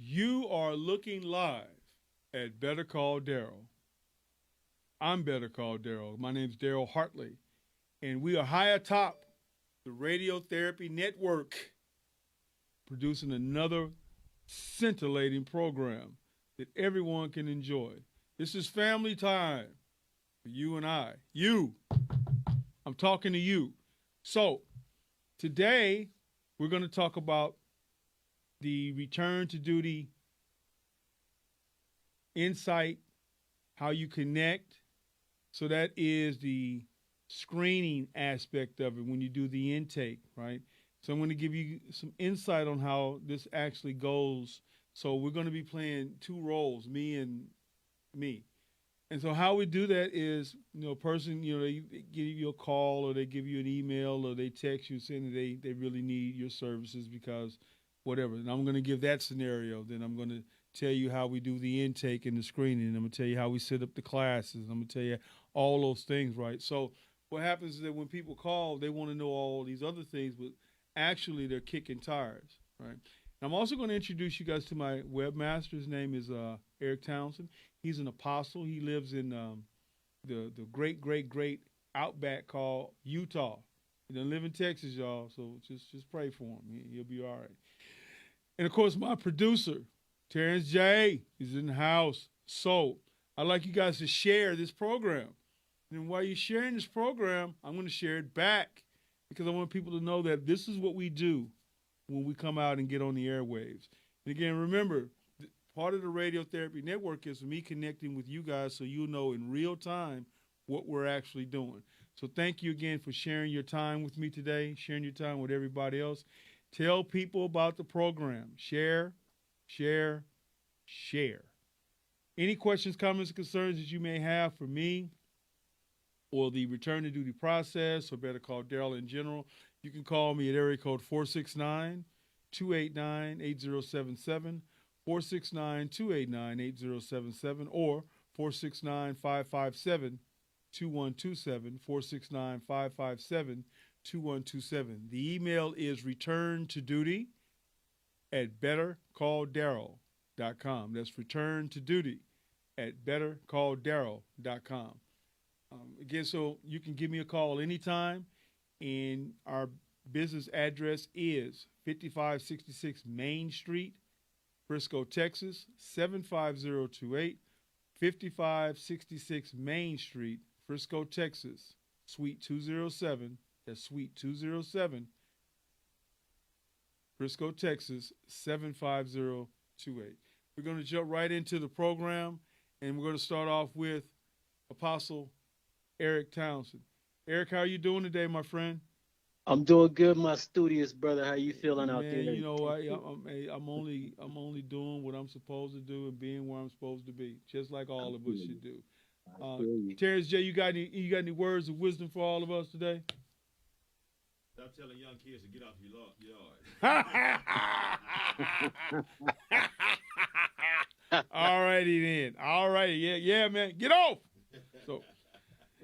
You are looking live at Better Call Darrell. I'm Better Call Darrell. My name's Darrell Hartley, and we are high atop the Radiotherapy Network, producing another scintillating program that everyone can enjoy. This is family time for you and I. You, I'm talking to you. So, today we're going to talk about the return to duty insight, how you connect. So that is the screening aspect of it when you do the intake, right? So I'm going to give you some insight on how this actually goes. So we're going to be playing two roles, me and me. And so how we do that is, a person, they give you a call or they give you an email or they text you saying that they really need your services because whatever. And I'm going to give that scenario. Then I'm going to tell you how we do the intake and the screening. And I'm going to tell you how we set up the classes. I'm going to tell you all those things, right? So what happens is that when people call, they want to know all these other things, but actually they're kicking tires, right? And I'm also going to introduce you guys to my webmaster. His name is Eric Townsend. He's an apostle. He lives in the great outback called Utah. He doesn't live in Texas, y'all. So just pray for him. He'll be all right. And of course, my producer, Terrence J, is in the house. So I'd like you guys to share this program. And while you're sharing this program, I'm going to share it back because I want people to know that this is what we do when we come out and get on the airwaves. And again, remember, part of the Radiotherapy Network is me connecting with you guys so you know in real time what we're actually doing. So thank you again for sharing your time with me today, sharing your time with everybody else. Tell people about the program. Share, share, share. Any questions, comments, concerns that you may have for me or the return to duty process or Better Call Darrell in general, you can call me at area code 469-289-8077, 469-289-8077, or 469-557-2127, 469-557-2127. The email is returntoduty@bettercalldarrell.com. That's returntoduty@bettercalldarrell.com. Again, so you can give me a call anytime, and our business address is 5566 Main Street, Frisco, Texas, 75028. 5566 Main Street, Frisco, Texas, Suite 207. That's Suite 207, Frisco, Texas, 75028. We're going to jump right into the program, and we're going to start off with Apostle Eric Townsend. Eric, how are you doing today, my friend? I'm doing good, my studious brother. How you feeling out there? Man, I'm only doing what I'm supposed to do and being where I'm supposed to be, just like I all of us feel you. should do. I feel you. Terrence J, you got any words of wisdom for all of us today? Stop telling young kids to get off your yard. All righty then. All righty. Yeah, man. Get off. So,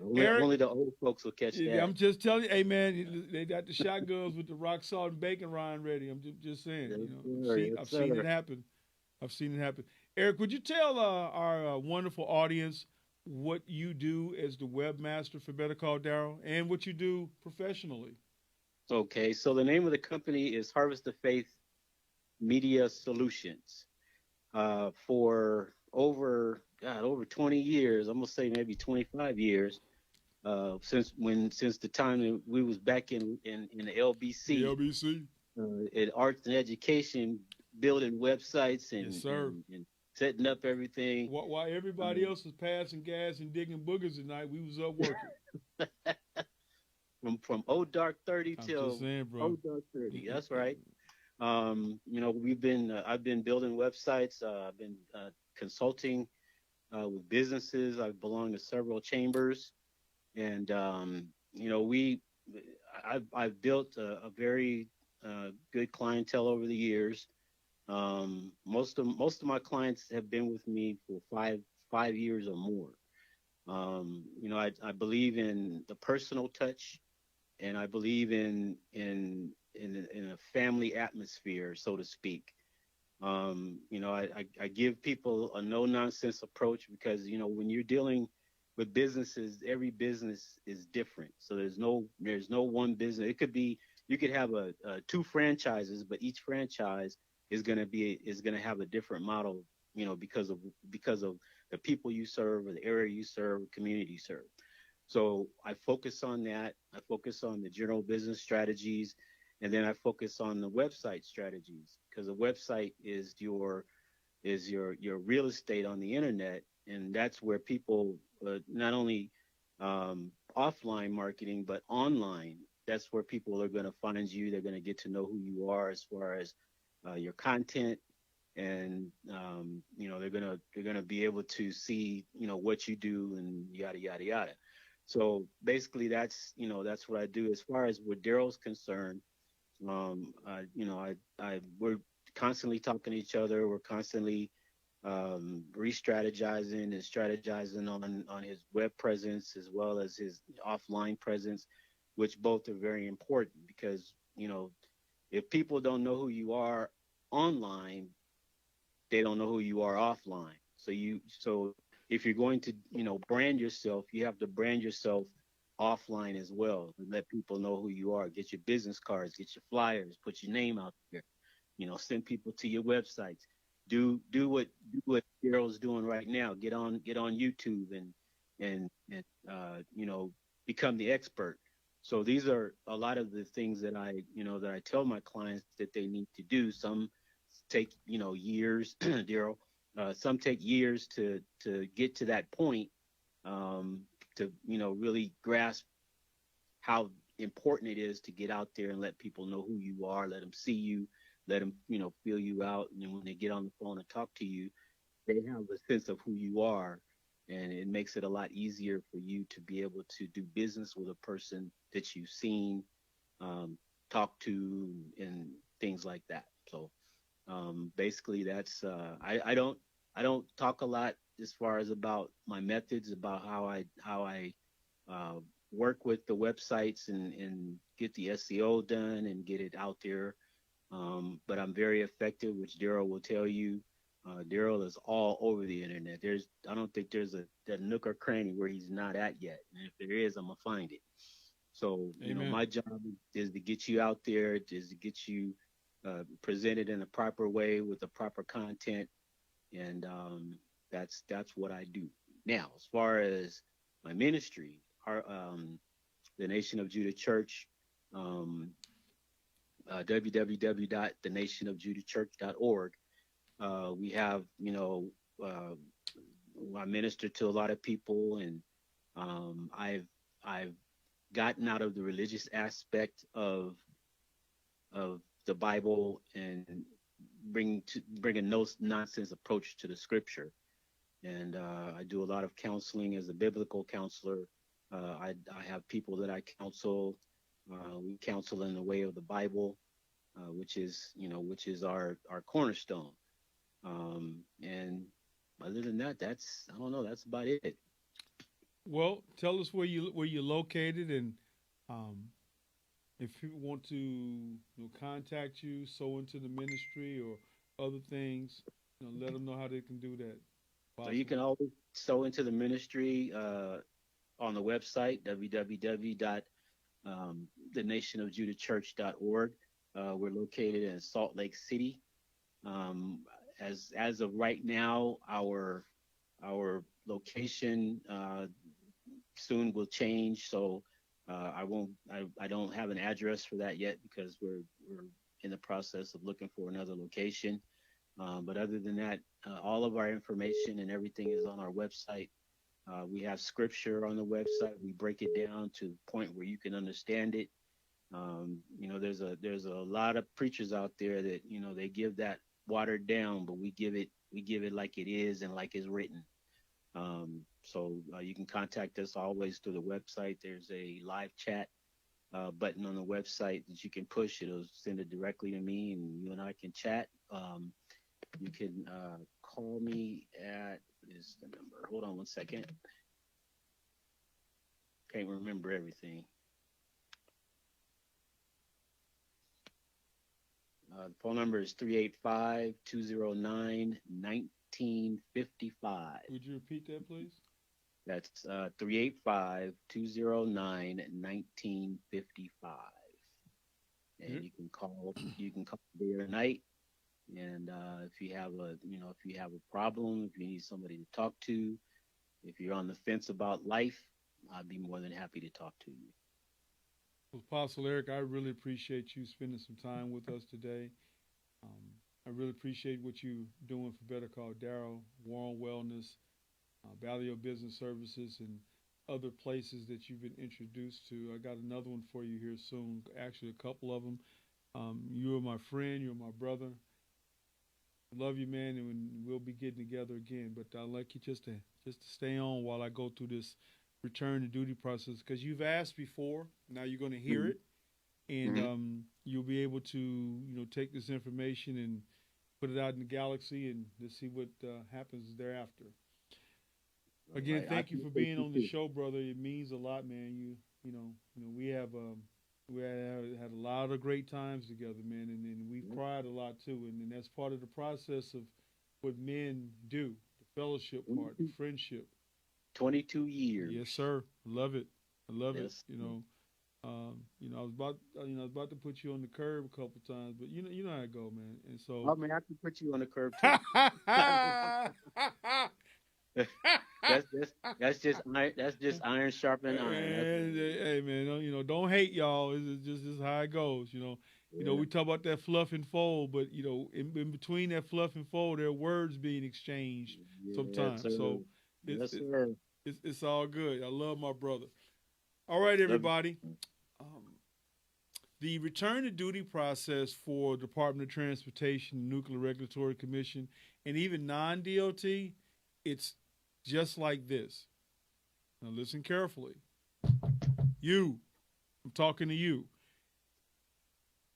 only, Eric, only the old folks will catch that. I'm just telling you, hey, man, they got the shotguns with the rock salt and bacon rind ready. I'm just saying, Yes, I've sir. seen, Yes, I've seen it sir. happen. I've seen it happen. Eric, would you tell our wonderful audience what you do as the webmaster for Better Call Darrell and what you do professionally? Okay, so the name of the company is Harvest of Faith Media Solutions. For over 20 years, I'm gonna say maybe 25 years, since the time that we was back in the The LBC, LBC? in arts and education, building websites Yes, and sir. setting up everything. While everybody else was passing gas and digging boogers at night, we was up working. From old dark 30 I'm just till saying, bro. old dark 30. That's right. I've been building websites. I've been consulting with businesses. I belong to several chambers, and I've built a very good clientele over the years. Most of my clients have been with me for five years or more. I believe in the personal touch, and I believe in a family atmosphere, so to speak. I give people a no nonsense approach because, when you're dealing with businesses, every business is different. So there's no one business. It could be, you could have two franchises, but each franchise is going to have a different model, because of the people you serve, or the area you serve, or community you serve. So I focus on that. I focus on the general business strategies, and then I focus on the website strategies, because the website is your real estate on the internet, and that's where people, not only offline marketing but online. That's where people are going to find you. They're going to get to know who you are as far as your content, and they're gonna be able to see what you do, and yada yada yada. So basically, that's what I do. As far as what Darrell's concerned, we're constantly talking to each other. We're constantly re-strategizing and strategizing on his web presence as well as his offline presence, which both are very important because if people don't know who you are online, they don't know who you are offline. So if you're going to brand yourself, you have to brand yourself offline as well and let people know who you are. Get your business cards, get your flyers, put your name out there. Send people to your websites. Do what Darrell's doing right now. Get on YouTube and become the expert. So these are a lot of the things that I tell my clients that they need to do. Some take years, Darrell. Some take years to get to that point, to really grasp how important it is to get out there and let people know who you are, let them see you, let them feel you out, and then when they get on the phone and talk to you, they have a sense of who you are, and it makes it a lot easier for you to be able to do business with a person that you've seen, um, talk to, and things like that. So basically, that's I don't talk a lot as far as about my methods, about how I uh, work with the websites and get the SEO done and get it out there. But I'm very effective, which Darrell will tell you. Darrell is all over the internet. I don't think there's a nook or cranny where he's not at yet. And if there is, I'm gonna find it. So, Amen. my job is to get you out there, is to get you presented in a proper way with the proper content, and that's what I do. Now, as far as my ministry, the Nation of Judah Church, um, www.thenationofjudahchurch.org. We have, uh, I minister to a lot of people, and I've gotten out of the religious aspect of the Bible and bring a no nonsense approach to the Scripture. And I do a lot of counseling as a biblical counselor. I have people that I counsel. We counsel in the way of the Bible, which is our cornerstone. And other than that, I don't know. That's about it. Well, tell us where you're located, and um, if people want to contact you, sow into the ministry or other things, let them know how they can do that. So you can Possible. always sow into the ministry on the website www.thenationofjudahchurch.org. We're located in Salt Lake City. Um, as of right now, our location soon will change. So I won't I don't have an address for that yet because we're in the process of looking for another location. But other than that, all of our information and everything is on our website. We have scripture on the website. We break it down to the point where you can understand it. There's a lot of preachers out there that they give that watered down, but we give it like it is and like it's written. So you can contact us always through the website. There's a live chat button on the website that you can push. It'll send it directly to me, and you and I can chat. You can call me at what is the number? Hold on one second. Can't remember everything. The phone number is 385-209-1955. Would you repeat that, please? That's 385-209-1955. And you can call day or night. And if you have a problem, if you need somebody to talk to, if you're on the fence about life, I'd be more than happy to talk to you. Well, Apostle Eric, I really appreciate you spending some time with us today. I really appreciate what you're doing for Better Call Darrell, Warren Wellness, Value Business Services, and other places that you've been introduced to. I got another one for you here soon. Actually, a couple of them. You are my friend. You're my brother. I love you, man, and we'll be getting together again. But I'd like you just to stay on while I go through this return to duty process, because you've asked before. Now you're going to hear it, and you'll be able to take this information and put it out in the galaxy and to see what happens thereafter. Again, Right. thank you for being on the show, brother. It means a lot, man. We have had a lot of great times together, man, and we've cried a lot too, and that's part of the process of what men do, the fellowship part, the friendship. 22 years. Yes, sir. Love it. I love Yes. it. I was about to put you on the curb a couple times, but you know how it go, man. And so I mean, I can put you on the curb too. That's just iron sharpening iron. Hey, man, don't hate y'all. It's just how it goes. We talk about that fluff and fold, but in between that fluff and fold, there are words being exchanged sometimes. Yes, so yes, sir. it's all good. I love my brother. All right, everybody. The return to duty process for Department of Transportation, Nuclear Regulatory Commission, and even non-DOT, it's just like this. Now listen carefully. I'm talking to you.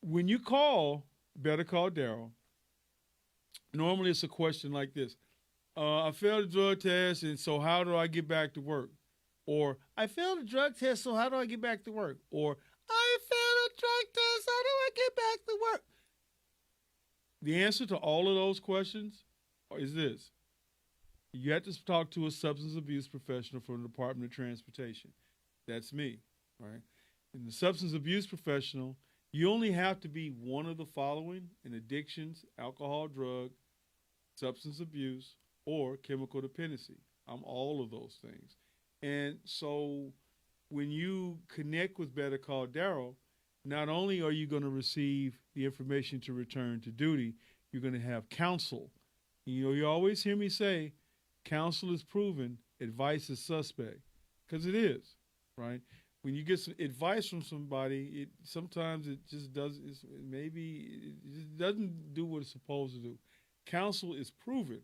When you call Better Call Darrell, normally it's a question like this. I failed the drug test, and so how do I get back to work? Or, I failed the drug test, so how do I get back to work? Or, I failed the drug test, how do I get back to work? The answer to all of those questions is this. You have to talk to a substance abuse professional from the Department of Transportation. That's me, right? And the substance abuse professional, you only have to be one of the following: in addictions, alcohol, drug, substance abuse, or chemical dependency. I'm all of those things. And so when you connect with Better Call Darrell, not only are you going to receive the information to return to duty, you're going to have counsel. You always hear me say, counsel is proven, advice is suspect, because it is, right? When you get some advice from somebody, sometimes it just doesn't. It just doesn't do what it's supposed to do. Counsel is proven.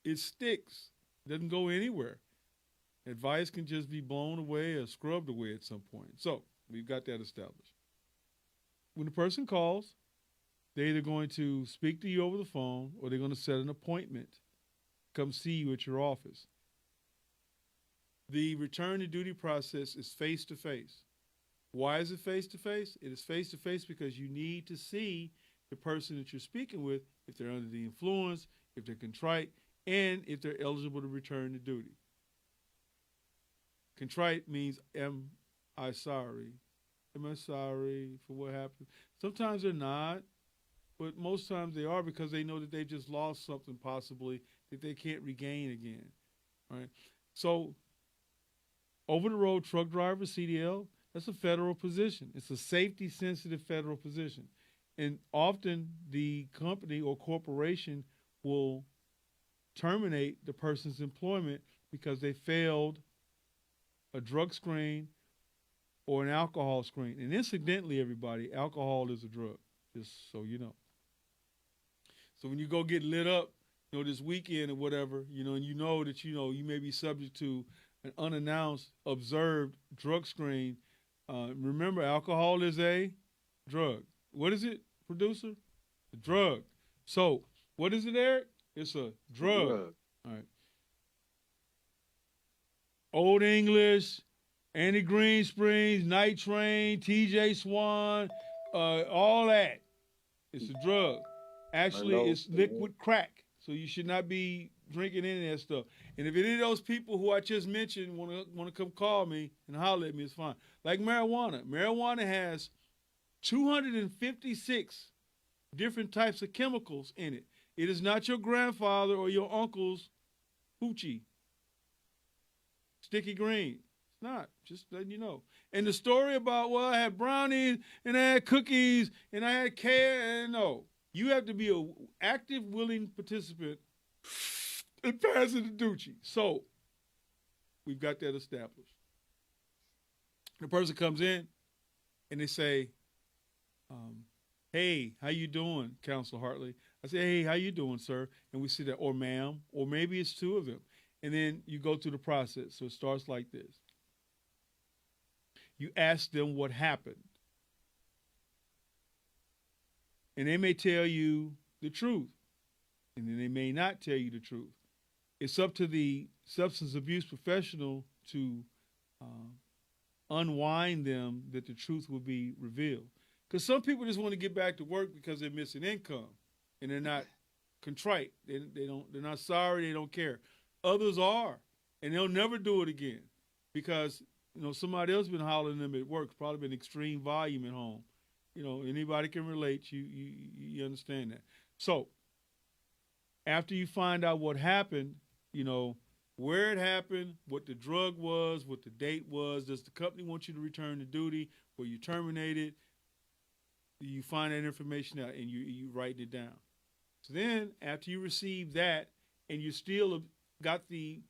It sticks. It doesn't go anywhere. Advice can just be blown away or scrubbed away at some point. So we've got that established. When the person calls, they're either going to speak to you over the phone or they're going to set an appointment. Come see you at your office. The return to duty process is face-to-face. Why is it face-to-face? It is face-to-face because you need to see the person that you're speaking with, if they're under the influence, if they're contrite, and if they're eligible to return to duty. Contrite means, am I sorry? Am I sorry for what happened? Sometimes they're not, but most times they are, because they know that they've just lost something possibly that they can't regain again, right? So over-the-road truck driver, CDL, that's a federal position. It's a safety-sensitive federal position. And often the company or corporation will terminate the person's employment because they failed a drug screen or an alcohol screen. And incidentally, everybody, alcohol is a drug, just so you know. So when you go get lit up, this weekend or whatever, and you know that, you may be subject to an unannounced, observed drug screen, remember, alcohol is a drug. What is it, producer? A drug. So what is it, Eric? It's a drug. All right. Old English, Andy Greensprings, Night Train, TJ Swan, all that. It's a drug. Actually, know. it's liquid crack. So you should not be drinking any of that stuff. And if any of those people who I just mentioned want to come call me and holler at me, it's fine. Like marijuana. Marijuana has 256 different types of chemicals in it. It is not your grandfather or your uncle's hoochie. Sticky green. It's not. Just letting you know. And the story about, well, I had brownies and I had cookies and I had cake, and no. You have to be an active, willing participant in passing the doochie. So, we've got that established. The person comes in and they say, hey, how you doing, Counselor Hartley? I say, hey, how you doing, sir? And we say that, or ma'am, or maybe it's two of them. And then you go through the process. So it starts like this. You ask them what happened. And they may tell you the truth. And then they may not tell you the truth. It's up to the substance abuse professional to unwind them that the truth will be revealed. Because some people just want to get back to work because they're missing income. And they're not contrite. They're not sorry. They don't care. Others are. And they'll never do it again. Because, somebody else been hollering at them at work. It's probably been extreme volume at home. Anybody can relate. You understand that. So, after you find out what happened, where it happened, what the drug was, what the date was, does the company want you to return to duty, were you terminated? You find that information out and you write it down. So then, after you receive that and you still got the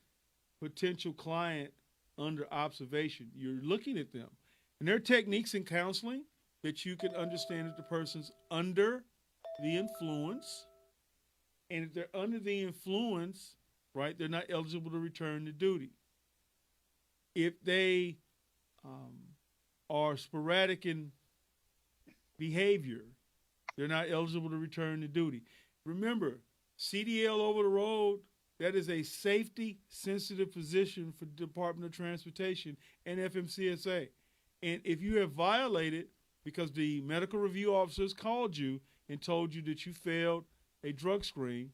potential client under observation, you're looking at them. And there are techniques in counseling that you can understand that the person's under the influence. And if they're under the influence, right, they're not eligible to return to duty. If they are sporadic in behavior, they're not eligible to return to duty. Remember, CDL over the road, that is a safety-sensitive position for the Department of Transportation and FMCSA. And if you have violated, because the medical review officers called you and told you that you failed a drug screen,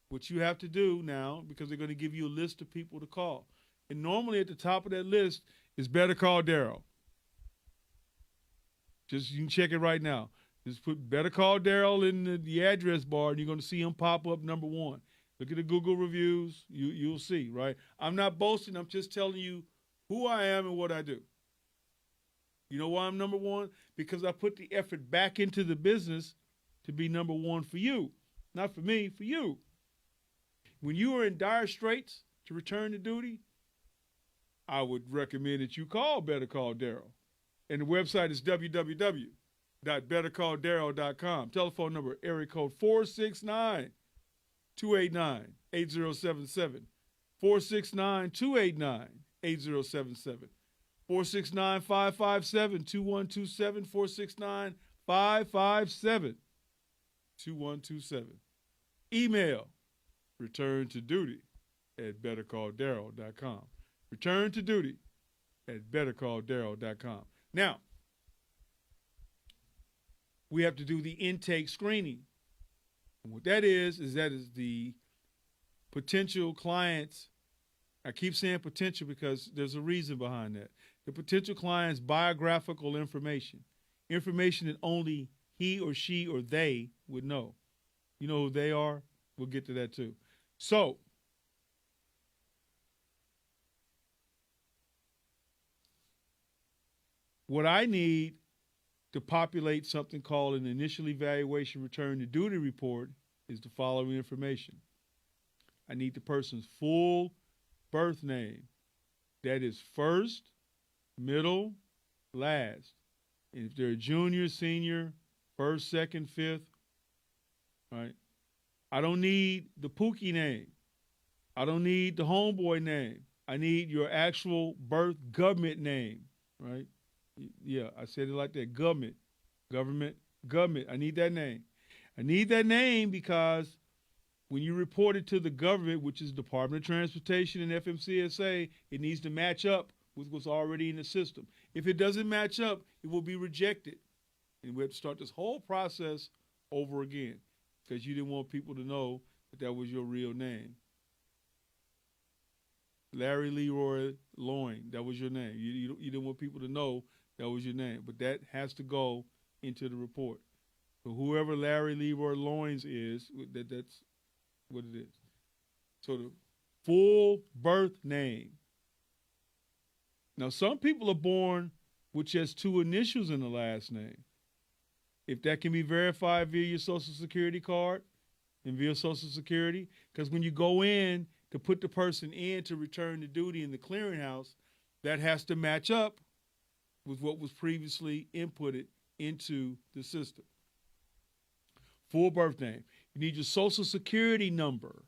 which you have to do now because they're going to give you a list of people to call. And normally at the top of that list is Better Call Darrell. Just you can check it right now. Just put Better Call Darrell in the address bar and you're going to see him pop up number one. Look at the Google reviews. You'll see, right? I'm not boasting. I'm just telling you who I am and what I do. You know why I'm number one? Because I put the effort back into the business to be number one for you. Not for me, for you. When you are in dire straits to return to duty, I would recommend that you call Better Call Darrell. And the website is www.bettercalldarrell.com. Telephone number, area code 469-289-8077. 469-289-8077. 469-557-2127. 469-557-2127. Email, returntoduty@bettercalldarrell.com. Returntoduty@bettercalldarrell.com. Now, we have to do the intake screening. And what that is the potential clients. I keep saying potential because there's a reason behind that. The potential client's biographical information that only he or she or they would know. You know who they are? We'll get to that too. So, what I need to populate something called an initial evaluation return to duty report is the following information. I need the person's full birth name. That is first, middle, last. And if they're a junior, senior, first, second, fifth, right? I don't need the Pookie name. I don't need the homeboy name. I need your actual birth government name, right? Yeah, I said it like that. Government. I need that name. I need that name because when you report it to the government, which is Department of Transportation and FMCSA, it needs to match up with what's already in the system. If it doesn't match up, it will be rejected. And we have to start this whole process over again because you didn't want people to know that was your real name. Larry Leroy Loin, that was your name. You didn't want people to know that was your name, but that has to go into the report. So whoever Larry Leroy Loins is, that's what it is. So the full birth name. Now, some people are born with just 2 initials in the last name. If that can be verified via your Social Security card and via Social Security, because when you go in to put the person in to return to duty in the clearinghouse, that has to match up with what was previously inputted into the system. Full birth name. You need your Social Security number.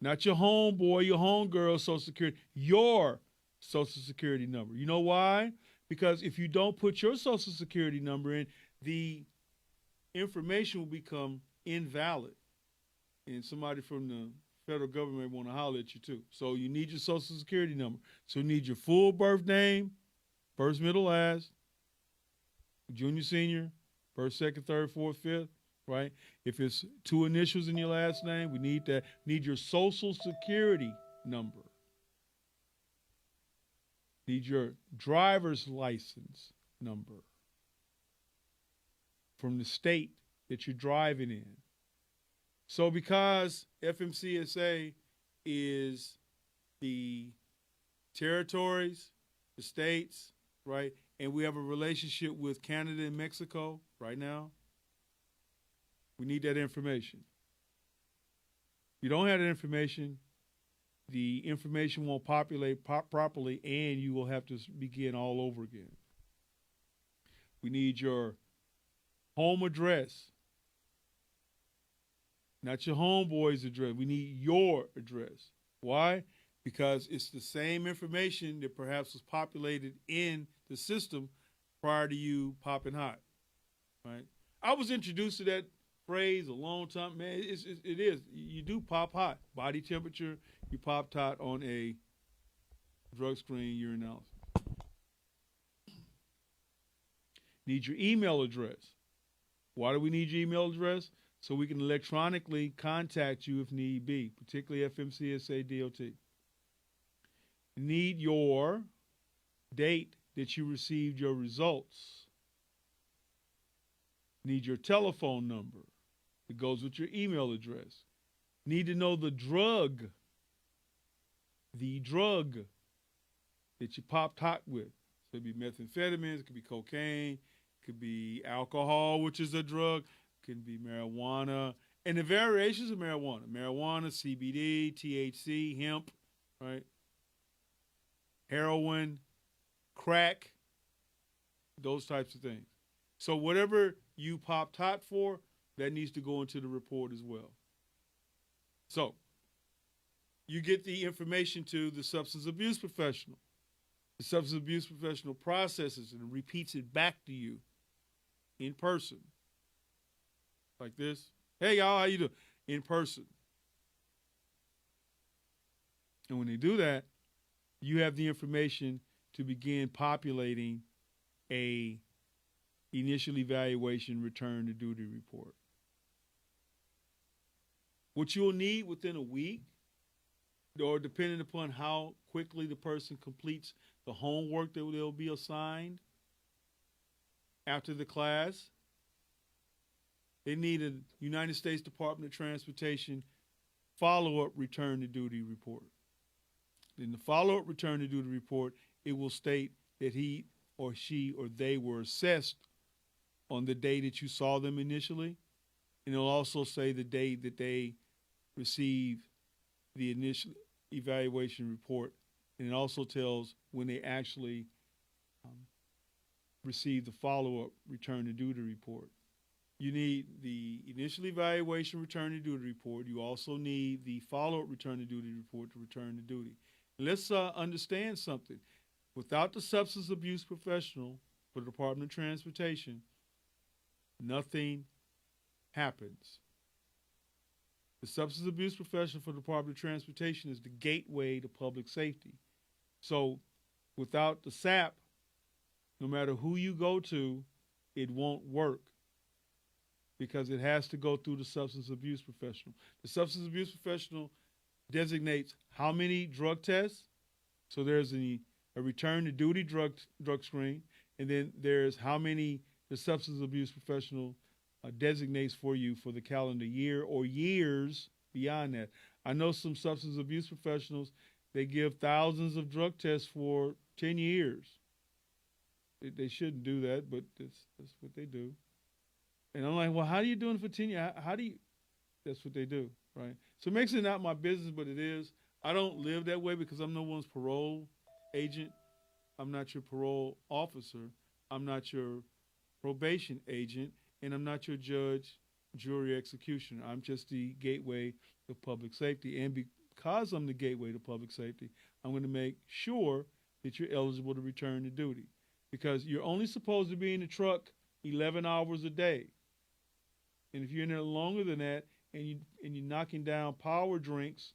Not your homeboy, your homegirl Social Security. Your Social Security number. You know why? Because if you don't put your Social Security number in, the information will become invalid. And somebody from the federal government may want to holler at you too. So you need your Social Security number. So you need your full birth name, first, middle, last, junior, senior, first, second, third, fourth, fifth, right? If it's 2 initials in your last name, we need that. Need your Social Security number. Need your driver's license number from the state that you're driving in. So because FMCSA is the territories, the states, right, and we have a relationship with Canada and Mexico right now, we need that information. If you don't have that information, the information won't populate properly, and you will have to begin all over again. We need your home address, not your homeboy's address. We need your address. Why? Because it's the same information that perhaps was populated in the system prior to you popping hot, right? I was introduced to that phrase a long time. Man, it is. You do pop hot. Body temperature, you popped hot on a drug screen urinalysis. Need your email address. Why do we need your email address? So we can electronically contact you if need be, particularly FMCSA DOT. Need your date that you received your results. Need your telephone number. It goes with your email address. Need to know the drug that you popped hot with. So it could be methamphetamines, it could be cocaine, it could be alcohol, which is a drug, it could be marijuana, and the variations of marijuana. Marijuana, CBD, THC, hemp, right? Heroin, crack, those types of things. So whatever you popped hot for, that needs to go into the report as well. So you get the information to the substance abuse professional. The substance abuse professional processes and repeats it back to you in person. Like this. Hey, y'all, how you doing? In person. And when they do that, you have the information to begin populating a initial evaluation return to duty report. What you'll need within a week, or depending upon how quickly the person completes the homework that they'll be assigned after the class, they need a United States Department of Transportation follow-up return to duty report. In the follow-up return to duty report, it will state that he or she or they were assessed on the day that you saw them initially, and it'll also say the day that they received the initial evaluation report, and it also tells when they actually received the follow-up return to duty report. You need the initial evaluation return to duty report. You also need the follow-up return to duty report to return to duty. Let's understand something. Without the substance abuse professional for the Department of Transportation, nothing happens. The substance abuse professional for the Department of Transportation is the gateway to public safety. So without the SAP, no matter who you go to, it won't work. because it has to go through the substance abuse professional. The substance abuse professional designates how many drug tests. So there's a return to duty drug screen, and then there's how many the substance abuse professional designates for you for the calendar year or years beyond that. I know some substance abuse professionals, they give thousands of drug tests for 10 years. They shouldn't do that, but that's what they do. And I'm like, well, how are you doing for 10 years? How do you? That's what they do, right? So it makes it not my business, but it is. I don't live that way because I'm no one's parole agent. I'm not your parole officer. I'm not your probation agent. And I'm not your judge, jury, executioner. I'm just the gateway to public safety. And because I'm the gateway to public safety, I'm going to make sure that you're eligible to return to duty. Because you're only supposed to be in the truck 11 hours a day. And if you're in there longer than that and you're knocking down power drinks,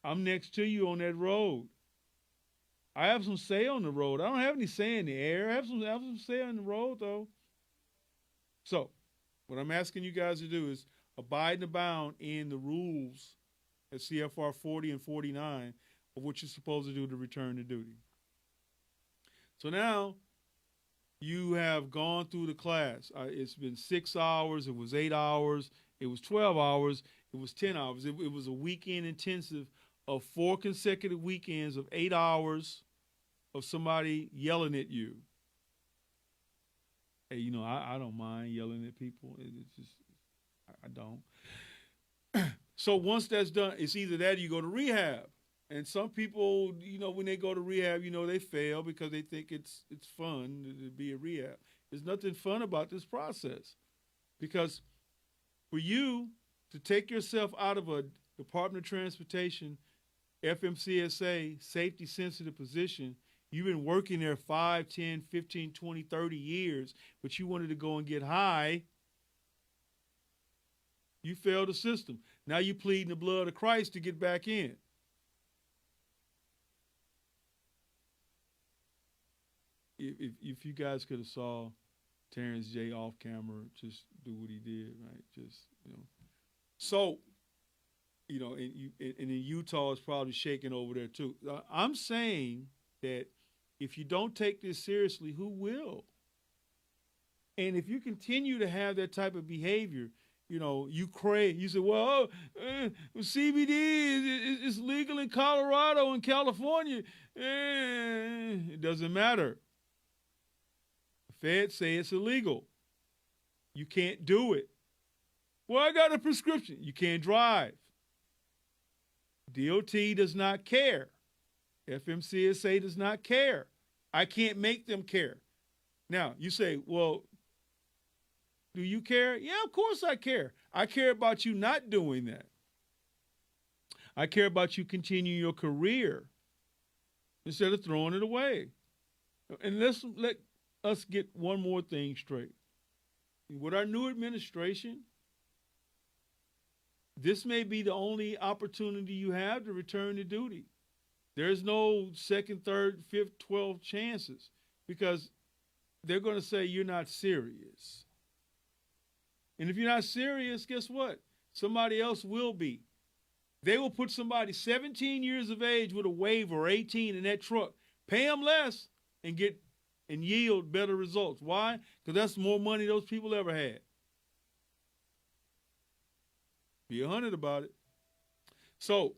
I'm next to you on that road. I have some say on the road. I don't have any say in the air. I have some say on the road, though. So, what I'm asking you guys to do is abide and abound in the rules at CFR 40 and 49 of what you're supposed to do to return to duty. So now you have gone through the class. It's been 6 hours. It was 8 hours. It was 12 hours. It was 10 hours. It was a weekend intensive of 4 consecutive weekends of 8 hours of somebody yelling at you. Hey, you know, I don't mind yelling at people. It's just, I don't. So once that's done, it's either that or you go to rehab. And some people, you know, when they go to rehab, you know, they fail because they think it's fun to be in rehab. There's nothing fun about this process. Because for you to take yourself out of a Department of Transportation, FMCSA, safety-sensitive position, you've been working there 5, 10, 15, 20, 30 years, but you wanted to go and get high, you failed the system. Now you're pleading the blood of Christ to get back in. If you guys could have saw Terrence J off camera just do what he did, right? Just, you know. So, you know, and in Utah is probably shaking over there too. I'm saying that if you don't take this seriously, who will? And if you continue to have that type of behavior, you know, you crave. You say, well, CBD is legal in Colorado and California. It doesn't matter. The feds say it's illegal. You can't do it. Well, I got a prescription. You can't drive. DOT does not care. FMCSA does not care. I can't make them care. Now, you say, well, do you care? Yeah, of course I care. I care about you not doing that. I care about you continuing your career instead of throwing it away. And let us get one more thing straight. With our new administration, this may be the only opportunity you have to return to duty. There's no second, third, fifth, 12th chances because they're going to say you're not serious. And if you're not serious, guess what? Somebody else will be. They will put somebody 17 years of age with a waiver or 18 in that truck, pay them less, and yield better results. Why? Because that's more money those people ever had. Be 100 about it. So,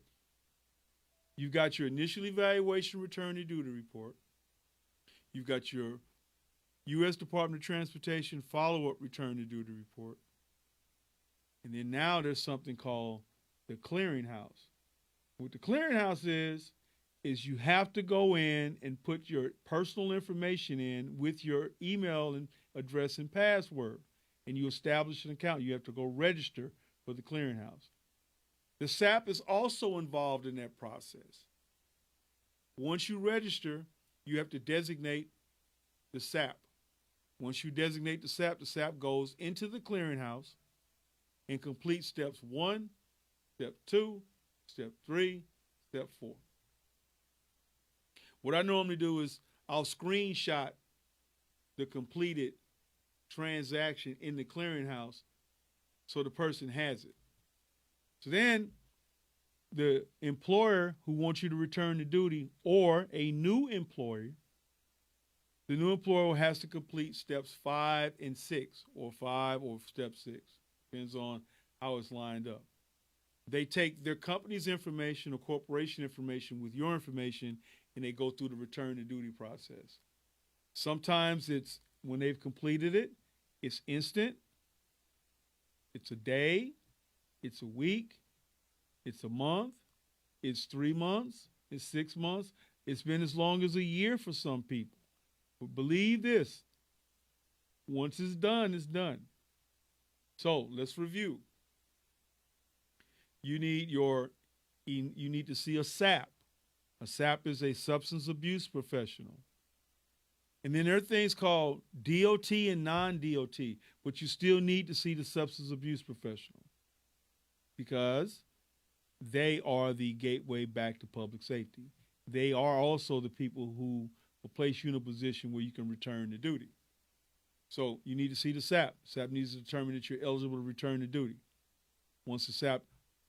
you've got your initial evaluation return to duty report. You've got your U.S. Department of Transportation follow-up return to duty report. And then now there's something called the clearinghouse. What the clearinghouse is you have to go in and put your personal information in with your email and address and password. And you establish an account. You have to go register for the clearinghouse. The SAP is also involved in that process. Once you register, you have to designate the SAP. Once you designate the SAP goes into the clearinghouse and completes steps 1, step 2, step 3, step 4. What I normally do is I'll screenshot the completed transaction in the clearinghouse so the person has it. So then the employer who wants you to return to duty or a new employer, the new employer has to complete steps 5 and 6, or 5 or step 6. Depends on how it's lined up. They take their company's information or corporation information with your information and they go through the return to duty process. Sometimes it's when they've completed it, it's instant, it's a day, it's a week, it's a month, it's 3 months, it's 6 months, it's been as long as a year for some people. But believe this, once it's done, it's done. So let's review. You need to see a SAP. A SAP is a substance abuse professional. And then there are things called DOT and non-DOT, but you still need to see the substance abuse professional because they are the gateway back to public safety. They are also the people who will place you in a position where you can return to duty. So you need to see the SAP. SAP needs to determine that you're eligible to return to duty. Once the SAP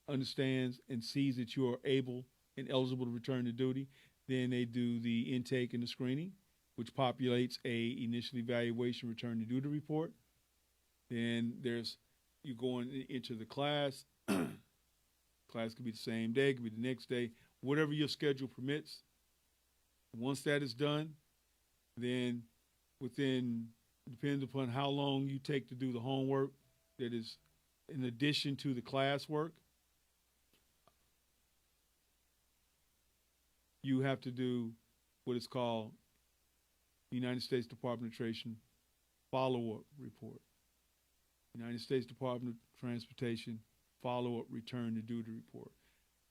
understands and sees that you are able and eligible to return to duty, then they do the intake and the screening, which populates a initial evaluation return to duty report. Then you going into the class. Class could be the same day, could be the next day, whatever your schedule permits. Once that is done, then depends upon how long you take to do the homework that is in addition to the class work, you have to do what is called the United States Department of Transportation follow-up report. United States Department of Transportation follow-up return to duty report.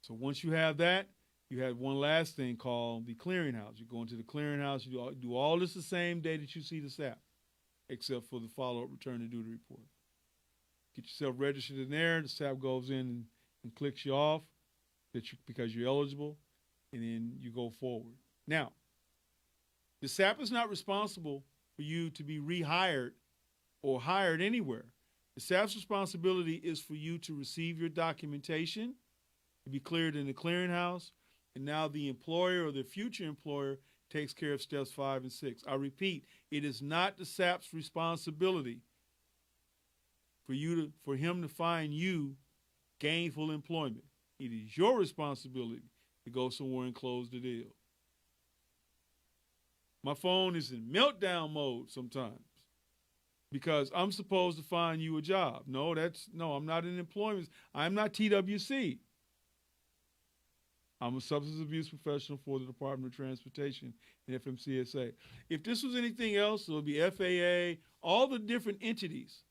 So once you have that, you have one last thing called the clearinghouse. You go into the clearinghouse, you do all this the same day that you see the SAP, except for the follow-up return to duty report. Get yourself registered in there. The SAP goes in and clicks you off because you're eligible, and then you go forward. Now, the SAP is not responsible for you to be rehired or hired anywhere. The SAP's responsibility is for you to receive your documentation, to be cleared in the clearinghouse, and now the employer or the future employer takes care of steps 5 and 6. I repeat, it is not the SAP's responsibility for him to find you gainful employment. It is your responsibility to go somewhere and close the deal. My phone is in meltdown mode sometimes because I'm supposed to find you a job. No, I'm not in employment. I'm not TWC. I'm a substance abuse professional for the Department of Transportation and FMCSA. If this was anything else, it would be FAA, all the different entities,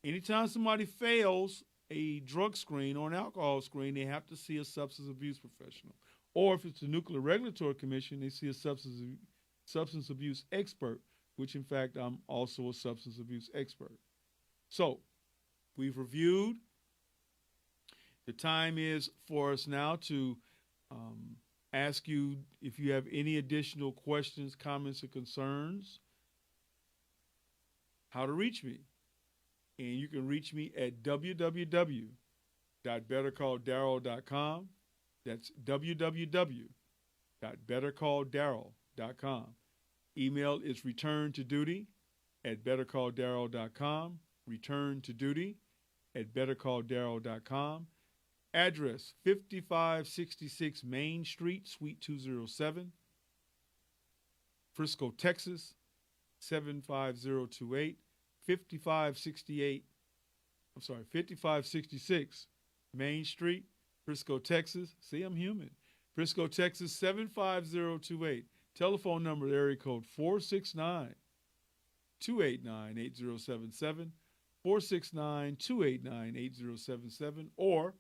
Anytime somebody fails a drug screen or an alcohol screen, they have to see a substance abuse professional. Or if it's the Nuclear Regulatory Commission, they see a substance abuse expert, which in fact I'm also a substance abuse expert. So we've reviewed. The time is for us now to ask you if you have any additional questions, comments, or concerns, how to reach me. And you can reach me at www.bettercalldarrell.com. That's www.bettercalldarrell.com. Email is returntoduty@bettercalldarrell.com. Returntoduty@bettercalldarrell.com. Address 5566 Main Street, Suite 207, Frisco, Texas 75028. 5566 Main Street, Frisco, Texas. See, I'm human. Frisco, Texas 75028. Telephone number, area code 469-289-8077, 469-289-8077, or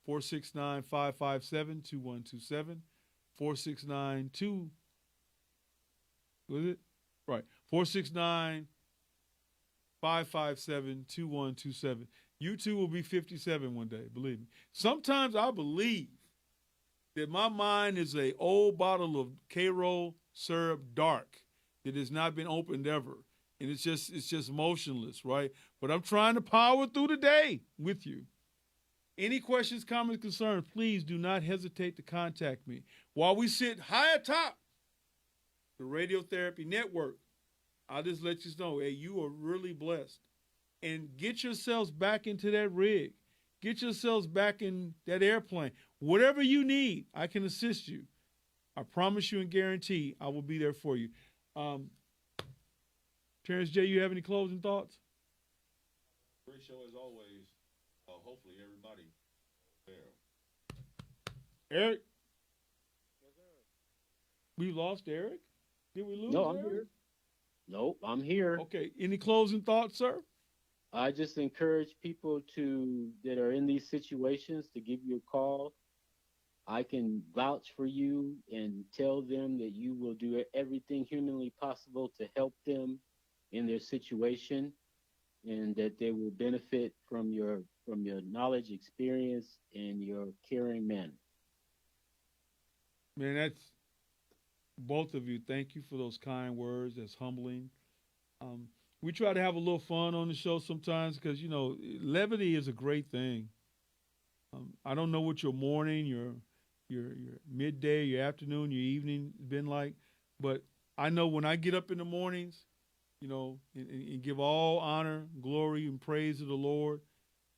469-557-2127, 469-2, was it? Right, 469-557-2127. You too will be 57 one day, believe me. Sometimes I believe that my mind is an old bottle of K-Roll syrup dark that has not been opened ever. and it's just motionless, right? But I'm trying to power through the day with you. Any questions, comments, concerns, please do not hesitate to contact me. While we sit high atop the Radiotherapy Network, I'll just let you know, hey, you are really blessed. And get yourselves back into that rig. Get yourselves back in that airplane. Whatever you need, I can assist you. I promise you and guarantee I will be there for you. Terrence J., you have any closing thoughts? Great show as always. Hopefully everybody there. Eric? We lost Eric? Did we lose No, I'm Eric? here. Nope, I'm here. Okay. Any closing thoughts, sir? I just encourage people that are in these situations to give you a call. I can vouch for you and tell them that you will do everything humanly possible to help them in their situation, and that they will benefit from your knowledge, experience, and your caring manner. Man, that's both of you. Thank you for those kind words. That's humbling. We try to have a little fun on the show sometimes because, you know, levity is a great thing. I don't know what your morning, your midday, your afternoon, your evening been like, but I know when I get up in the mornings, you know, and give all honor, glory, and praise to the Lord,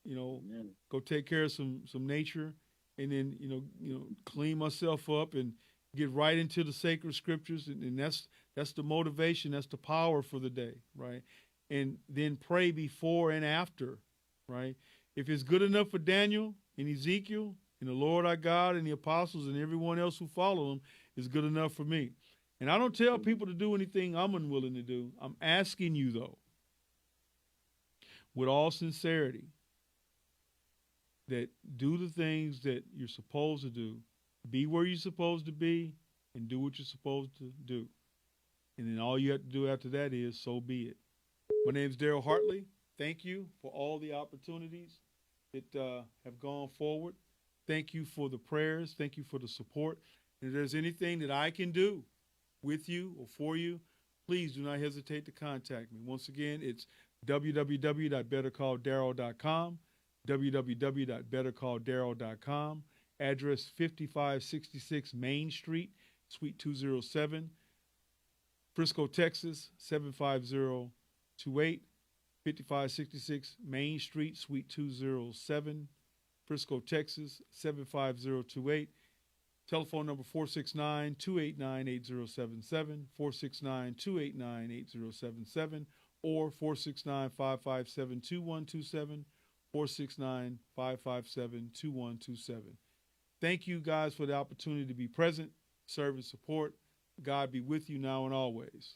you know, Amen. go take care of some nature, and then, you know, clean myself up and get right into the sacred scriptures, and that's the motivation, that's the power for the day, right? And then pray before and after, right? If it's good enough for Daniel and Ezekiel and the Lord our God and the apostles and everyone else who follow him, it's good enough for me. And I don't tell people to do anything I'm unwilling to do. I'm asking you, though, with all sincerity, that do the things that you're supposed to do. Be where you're supposed to be and do what you're supposed to do. And then all you have to do after that is, so be it. My name is Darrell Hartley. Thank you for all the opportunities that have gone forward. Thank you for the prayers. Thank you for the support. And if there's anything that I can do with you or for you, please do not hesitate to contact me. Once again, it's www.bettercalldarrell.com, www.bettercalldarrell.com, address 5566 Main Street, Suite 207, Frisco, Texas, 75028, 5566 Main Street, Suite 207, Frisco, Texas, 75028. Telephone number 469-289-8077, 469-289-8077, or 469-557-2127, 469-557-2127. Thank you guys for the opportunity to be present, serve, and support. God be with you now and always.